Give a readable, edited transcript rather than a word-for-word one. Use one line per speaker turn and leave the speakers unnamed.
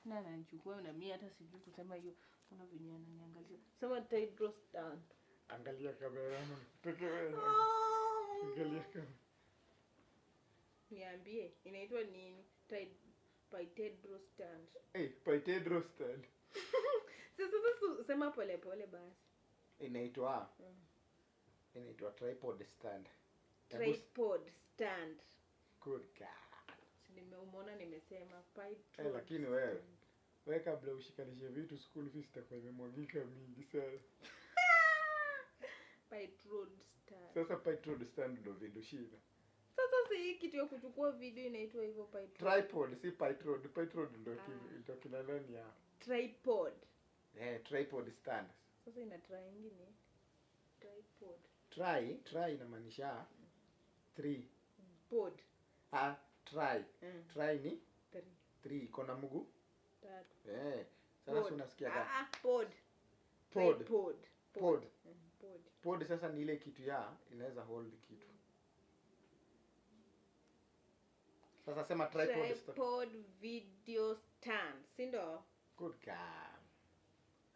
Na anachukua na mimi hata sijui kusema hiyo. Kuna venye ananiangalia. Sema Tidro stand.
Angalia kamera yangu. Peke wewe. Angalia kamera.
Niambie, inaitwa nini? Tidro stand.
Tidro stand.
Sasa sema pole pole basi.
Inaitwa inaitwa tripod stand.
Tripod stand.
Good God.
Umeona nimesema Tidro.
Lakini wewe kabla ushikanishe vitu school fees itakuwa imemwagika mingi sana.
Tidro stand.
Sasa Tidro stand ndo video shida.
Sasa si kitu ya kuchukua video inaitwa hivyo
tripod, si Tidro. Tidro ndo kina nani ya?
Tripod.
Tripod stand.
Sasa ina try nyingine. Tripod.
Try inamaanisha 3.
Pod.
Try. Try ni 3 iko na mguu 3. Sasa unasikia
ka pod.
Pod sasa ni ile kitu ya inaweza hold kitu. Sasa sema tripod
video stand, si ndio?
Good God.